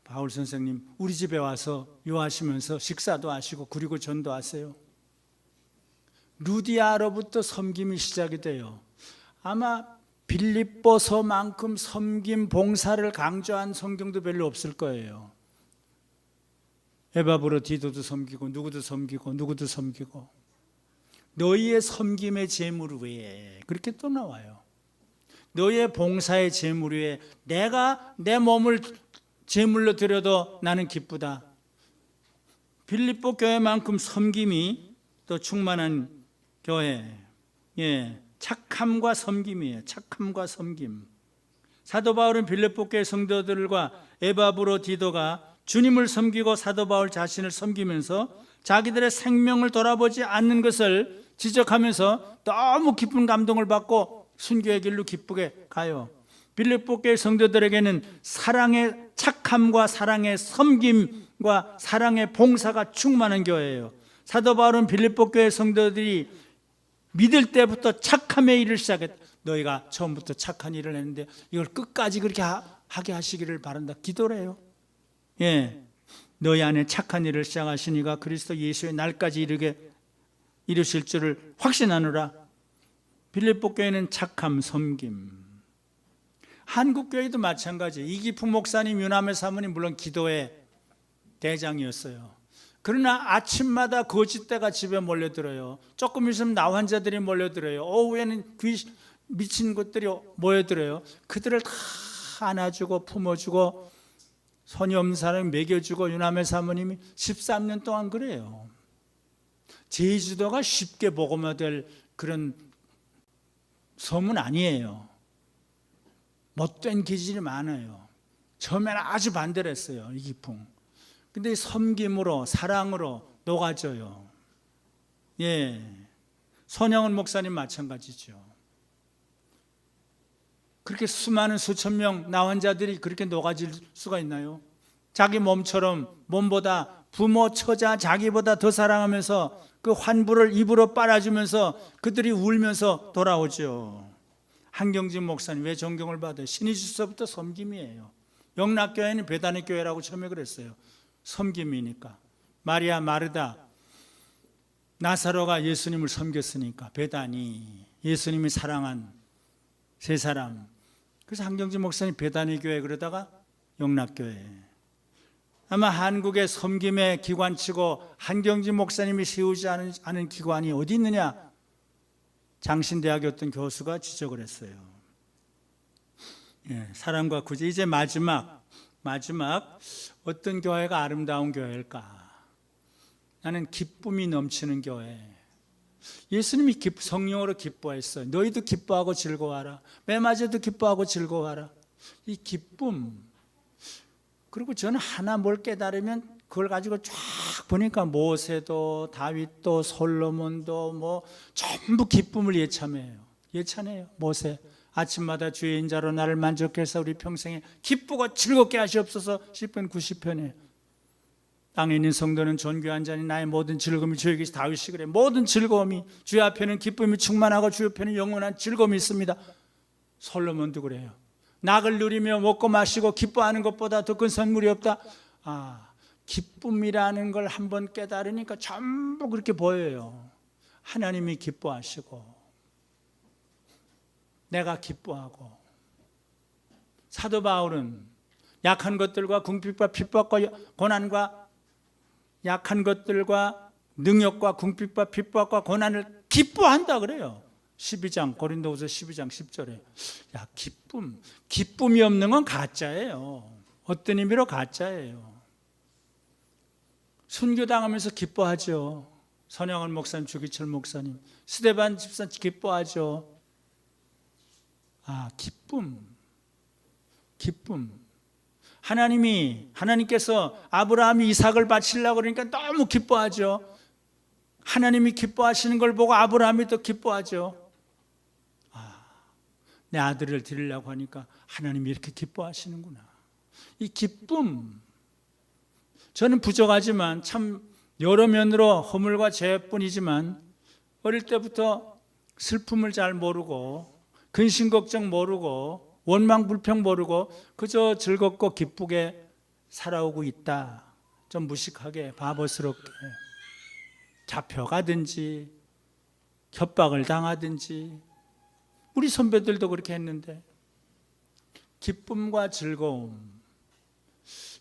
바울 선생님 우리 집에 와서 요하시면서 식사도 하시고 그리고 전도 하세요. 루디아로부터 섬김이 시작이 돼요. 아마 빌립보서만큼 섬김 봉사를 강조한 성경도 별로 없을 거예요. 에바브로디도도 섬기고 누구도 섬기고 누구도 섬기고 너희의 섬김의 제물 위에, 그렇게 또 나와요. 너희의 봉사의 제물 위에 내가 내 몸을 제물로 드려도 나는 기쁘다. 빌립보 교회만큼 섬김이 또 충만한 교회. 예, 착함과 섬김이에요. 착함과 섬김. 사도 바울은 빌립보 교회 성도들과 에바브로디도가 주님을 섬기고 사도 바울 자신을 섬기면서 자기들의 생명을 돌아보지 않는 것을 지적하면서 너무 기쁜 감동을 받고 순교의 길로 기쁘게 가요. 빌립보 교회 성도들에게는 사랑의 착함과 사랑의 섬김과 사랑의 봉사가 충만한 교회예요. 사도 바울은 빌립보 교회 성도들이 믿을 때부터 착함의 일을 시작했다. 너희가 처음부터 착한 일을 했는데 이걸 끝까지 그렇게 하게 하시기를 바란다. 기도를 해요. 예, 너희 안에 착한 일을 시작하시니가 그리스도 예수의 날까지 이루실 줄을 확신하노라. 빌립보 교회는 착함, 섬김. 한국 교회도 마찬가지. 이기프 목사님, 유남의 사모님 물론 기도의 대장이었어요. 그러나 아침마다 거짓대가 집에 몰려들어요. 조금 있으면 나환자들이 몰려들어요. 오후에는 미친 것들이 모여들어요. 그들을 다 안아주고 품어주고 손이 없는 사람을 먹여주고 유남의 사모님이 13년 동안 그래요. 제주도가 쉽게 복음화될 그런 섬은 아니에요. 못된 기질이 많아요. 처음에는 아주 반대를 했어요. 이기풍. 근데 섬김으로 사랑으로 녹아져요. 예, 손영은 목사님 마찬가지죠. 그렇게 수많은 수천 명 나환자들이 그렇게 녹아질 수가 있나요? 자기 몸처럼 몸보다 부모, 처자, 자기보다 더 사랑하면서 그 환부를 입으로 빨아주면서 그들이 울면서 돌아오죠. 한경진 목사님 왜 존경을 받아요? 신이 주서부터 섬김이에요. 영락교회는 베다니 교회라고 처음에 그랬어요. 섬김이니까. 마리아 마르다 나사로가 예수님을 섬겼으니까 베다니, 예수님이 사랑한 세 사람. 그래서 한경진 목사님 베다니 교회 그러다가 영락교회. 아마 한국의 섬김의 기관치고 한경진 목사님이 세우지 않은 기관이 어디 있느냐? 장신대학의 어떤 교수가 지적을 했어요. 예, 사랑과 구제. 이제 마지막 어떤 교회가 아름다운 교회일까? 나는 기쁨이 넘치는 교회. 예수님이 성령으로 기뻐했어요. 너희도 기뻐하고 즐거워하라. 매맞에도 기뻐하고 즐거워하라. 이 기쁨. 그리고 저는 하나 뭘 깨달으면 그걸 가지고 쫙 보니까 모세도 다윗도 솔로몬도 뭐 전부 기쁨을 예찬해요. 모세 아침마다 주의 인자로 나를 만족해 해서 우리 평생에 기쁘고 즐겁게 하시옵소서. 10편 90편에 땅에 있는 성도는 존귀한 자니 나의 모든 즐거움이 주에게 다윗이 그래. 모든 즐거움이 주의 앞에는 기쁨이 충만하고 주의 옆에는 영원한 즐거움이 있습니다. 솔로몬도 그래요. 낙을 누리며 먹고 마시고 기뻐하는 것보다 더 큰 선물이 없다. 기쁨이라는 걸 한번 깨달으니까 전부 그렇게 보여요. 하나님이 기뻐하시고 내가 기뻐하고. 사도 바울은 약한 것들과 궁핍과 핍박과 고난과 약한 것들과 능력과 궁핍과 핍박과 고난을 기뻐한다 그래요. 12장 고린도후서 12장 10절에. 야, 기쁨이 없는 건 가짜예요. 어떤 의미로 가짜예요. 순교당하면서 기뻐하죠. 선영원 목사님, 주기철 목사님, 스데반 집사 기뻐하죠. 아, 기쁨. 하나님께서 아브라함이 이삭을 바치려고 그러니까 너무 기뻐하죠. 하나님이 기뻐하시는 걸 보고 아브라함이 또 기뻐하죠. 아, 내 아들을 드리려고 하니까 하나님이 이렇게 기뻐하시는구나. 이 기쁨, 저는 부족하지만 참 여러 면으로 허물과 죄뿐이지만 어릴 때부터 슬픔을 잘 모르고 근심 걱정 모르고 원망 불평 모르고 그저 즐겁고 기쁘게 살아오고 있다. 좀 무식하게 바보스럽게 잡혀가든지 협박을 당하든지 우리 선배들도 그렇게 했는데 기쁨과 즐거움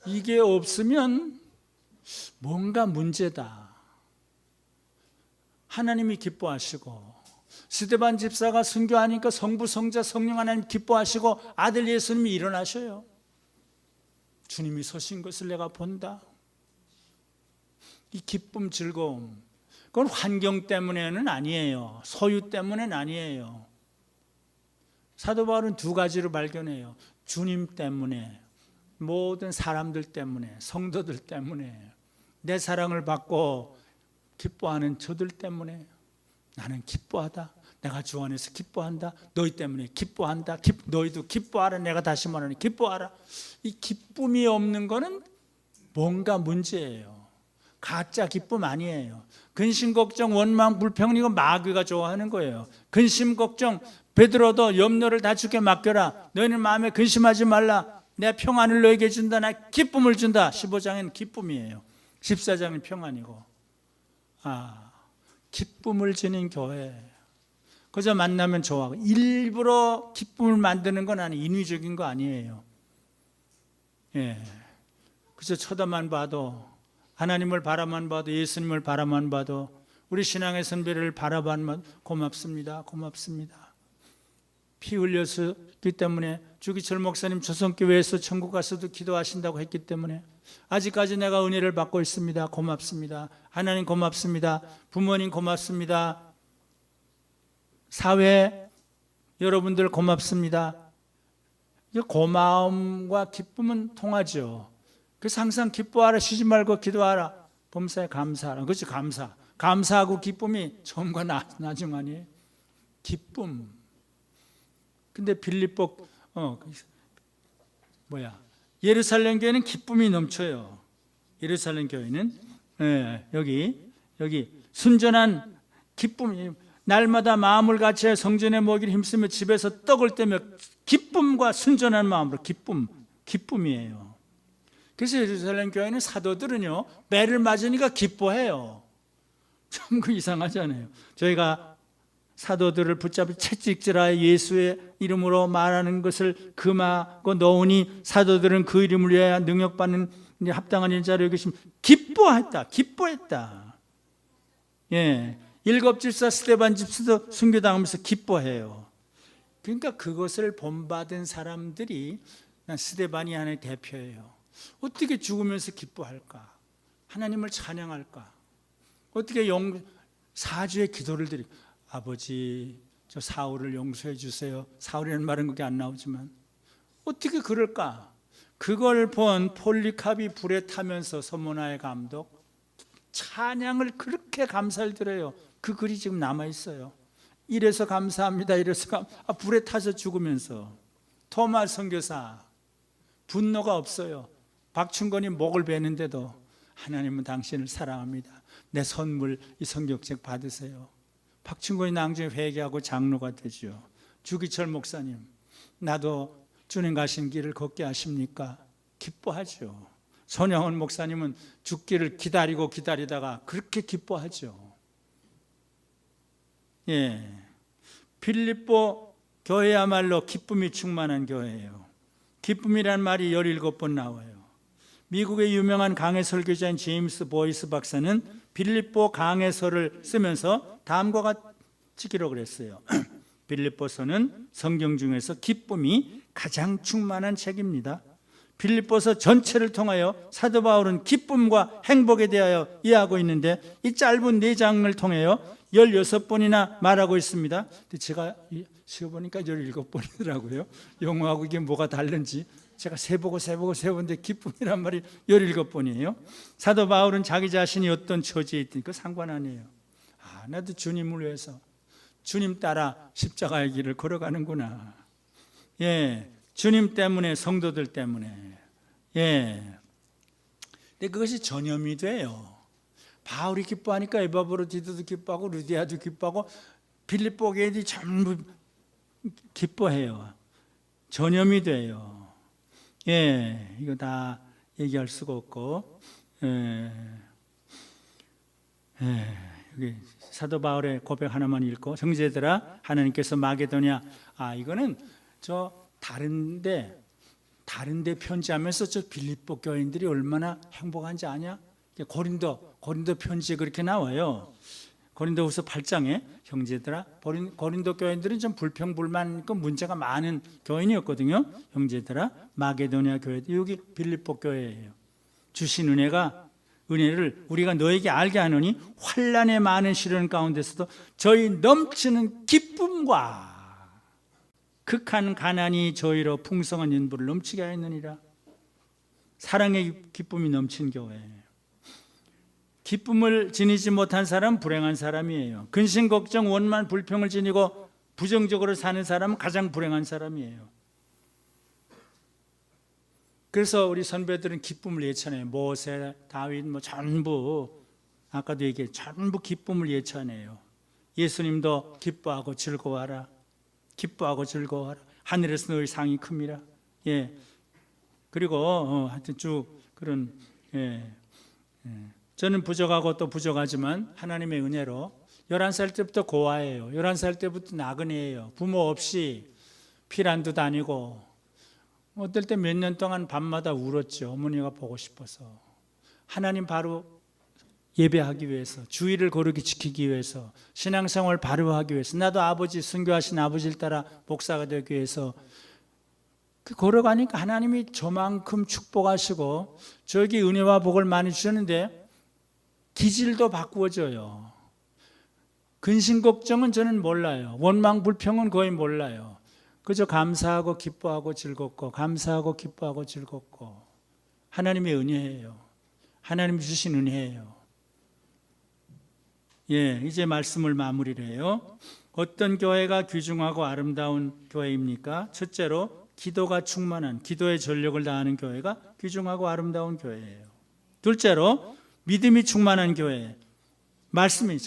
이게 없으면 뭔가 문제다. 하나님이 기뻐하시고 스데반 집사가 순교하니까 성부, 성자, 성령 하나님 기뻐하시고 아들 예수님이 일어나셔요. 주님이 서신 것을 내가 본다. 이 기쁨, 즐거움 그건 환경 때문에는 아니에요. 소유 때문에는 아니에요. 사도 바울은 두 가지로 발견해요. 주님 때문에, 모든 사람들 때문에, 성도들 때문에, 내 사랑을 받고 기뻐하는 저들 때문에 나는 기뻐하다. 내가 주 안에서 기뻐한다. 너희 때문에 기뻐한다. 너희도 기뻐하라. 내가 다시 말하니 기뻐하라. 이 기쁨이 없는 거는 뭔가 문제예요. 가짜 기쁨 아니에요. 근심 걱정 원망 불평 이거 마귀가 좋아하는 거예요. 근심 걱정 베드로도 염려를 다 주께 맡겨라. 너희는 마음에 근심하지 말라. 내 평안을 너에게 준다. 나 기쁨을 준다. 15장은 기쁨이에요. 14장은 평안이고. 아, 기쁨을 지닌 교회. 그저 만나면 좋아하고 일부러 기쁨을 만드는 건 아니에요. 인위적인 거 아니에요. 예, 그저 쳐다만 봐도 하나님을 바라만 봐도 예수님을 바라만 봐도 우리 신앙의 선배를 바라만 고맙습니다. 고맙습니다. 피 흘렸기 때문에 주기철 목사님 조선교회에서 천국 가서도 기도하신다고 했기 때문에 아직까지 내가 은혜를 받고 있습니다. 고맙습니다. 하나님 고맙습니다. 부모님 고맙습니다. 사회 여러분들 고맙습니다. 고마움과 기쁨은 통하죠. 그래서 항상 기뻐하라, 쉬지 말고 기도하라, 범사에 감사하라. 그렇지, 감사하고 기쁨이 처음과 나중 아니에요. 기쁨. 근데 빌립보 예루살렘 교회는 기쁨이 넘쳐요. 예루살렘 교회는 여기 순전한 기쁨이 날마다 마음을 같이 성전에 먹이를 힘쓰며 집에서 떡을 떼며 기쁨과 순전한 마음으로 기쁨이에요. 그래서 예루살렘 교회는 사도들은요 매를 맞으니까 기뻐해요. 참 그 이상하잖아요. 저희가 사도들을 붙잡아 채찍질하여 예수의 이름으로 말하는 것을 금하고 넣으니 사도들은 그 이름을 위하여 능력받는 합당한 일자로 여기시면 기뻐했다. 예, 일곱 집사 스데반 집사도 순교당하면서 기뻐해요. 그러니까 그것을 본받은 사람들이 스데반이 하나의 대표예요. 어떻게 죽으면서 기뻐할까? 하나님을 찬양할까? 어떻게 사주의 기도를 드리고 아버지 저 사울을 용서해 주세요. 사울이라는 말은 그게 안 나오지만 어떻게 그럴까? 그걸 본 폴리카비 불에 타면서 서문화의 감독 찬양을 그렇게 감사를 드려요. 그 글이 지금 남아있어요. 이래서 감사합니다. 불에 타서 죽으면서 토마 선교사 분노가 없어요. 박충건이 목을 베는데도 하나님은 당신을 사랑합니다. 내 선물 이 성경책 받으세요. 박충건이 나중에 회개하고 장로가 되죠. 주기철 목사님 나도 주님 가신 길을 걷게 하십니까? 기뻐하죠. 손영원 목사님은 죽기를 기다리다가 그렇게 기뻐하죠. 예, 빌립보 교회야말로 기쁨이 충만한 교회예요. 기쁨이란 말이 17번 나와요. 미국의 유명한 강해 설교자인 제임스 보이스 박사는 빌립보 강해서를 쓰면서 다음과 같이 기록을 했어요. 빌립보서는 성경 중에서 기쁨이 가장 충만한 책입니다. 빌립보서 전체를 통하여 사도 바울은 기쁨과 행복에 대하여 이해하고 있는데 이 짧은 4장을 통하여 16번이나 말하고 있습니다. 근데 제가 세어보니까 17번이더라고요. 영어하고 이게 뭐가 다른지 제가 세보는데 기쁨이란 말이 17번이에요. 사도 바울은 자기 자신이 어떤 처지에 있으니까 상관 아니에요. 나도 주님을 위해서 주님 따라 십자가의 길을 걸어가는구나. 주님 때문에, 성도들 때문에. 근데 그것이 전염이 돼요. 바울이 기뻐하니까 에바브로디도도 기뻐하고 루디아도 기뻐하고 빌립보 교회들이 전부 기뻐해요. 전염이 돼요. 이거 다 얘기할 수가 없고. 여기 사도 바울의 고백 하나만 읽고, 형제들아 하나님께서 마게도냐, 이거는 저 다른데 편지하면서 저 빌립보 교인들이 얼마나 행복한지 아냐? 고린도 편지에 그렇게 나와요. 고린도후서 8장에 형제들아, 고린도 교인들은 좀 불평불만, 문제가 많은 교인이었거든요. 형제들아, 마게도냐 교회들, 여기 빌립보 교회예요. 주신 은혜를 우리가 너에게 알게 하노니 환난의 많은 시련 가운데서도 저희 넘치는 기쁨과 극한 가난이 저희로 풍성한 연부를 넘치게 하였느니라. 사랑의 기쁨이 넘친 교회. 기쁨을 지니지 못한 사람은 불행한 사람이에요. 근심, 걱정, 원만, 불평을 지니고 부정적으로 사는 사람은 가장 불행한 사람이에요. 그래서 우리 선배들은 기쁨을 예찬해요. 모세, 다윗 전부, 아까도 얘기해, 전부 기쁨을 예찬해요. 예수님도 기뻐하고 즐거워하라. 기뻐하고 즐거워하라. 하늘에서 너희 상이 큽니다. 그리고 하여튼 쭉 그런 저는 부족하고 또 부족하지만 하나님의 은혜로 11살 때부터 고아예요. 11살 때부터 나그네예요. 부모 없이 피란도 다니고 어떨 때 몇 년 동안 밤마다 울었죠. 어머니가 보고 싶어서. 하나님 바로 예배하기 위해서, 주의를 거룩히 지키기 위해서, 신앙생활 바로 하기 위해서, 나도 아버지, 순교하신 아버지를 따라 목사가 되기 위해서 걸어가니까 하나님이 저만큼 축복하시고 저에게 은혜와 복을 많이 주셨는데 기질도 바꾸어져요. 근심 걱정은 저는 몰라요. 원망 불평은 거의 몰라요. 그저 감사하고 기뻐하고 즐겁고, 감사하고 기뻐하고 즐겁고, 하나님의 은혜예요. 하나님이 주신 은혜예요. 이제 말씀을 마무리를 해요. 어떤 교회가 귀중하고 아름다운 교회입니까? 첫째로 기도가 충만한, 기도의 전력을 다하는 교회가 귀중하고 아름다운 교회예요. 둘째로 믿음이 충만한 교회, 말씀이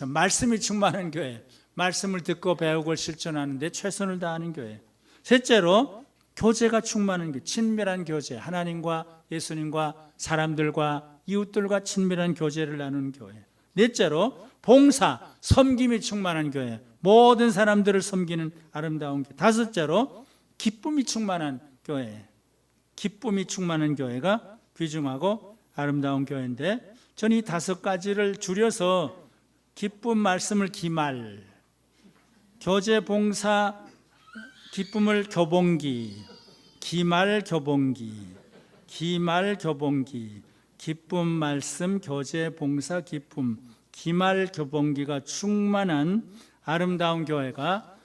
충만한 교회, 말씀을 듣고 배우고 실천하는데 최선을 다하는 교회. 셋째로 교제가 충만한 교회, 친밀한 교제, 하나님과 예수님과 사람들과 이웃들과 친밀한 교제를 나누는 교회. 넷째로 봉사, 섬김이 충만한 교회, 모든 사람들을 섬기는 아름다운 교회. 다섯째로 기쁨이 충만한 교회, 기쁨이 충만한 교회가 귀중하고 아름다운 교회인데, 저는 이 5가지를 줄여서 기쁨 말씀을 기말, 교제 봉사 기쁨을 교봉기, 기말 교봉기, 기말 교봉기, 기쁨 말씀 교제 봉사 기쁨, 기말 교봉기가 충만한 아름다운 교회가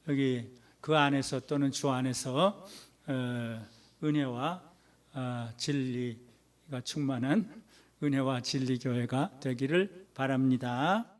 여기 그 안에서 또는 주 안에서 은혜와 진리가 충만한 은혜와 진리 교회가 되기를 바랍니다.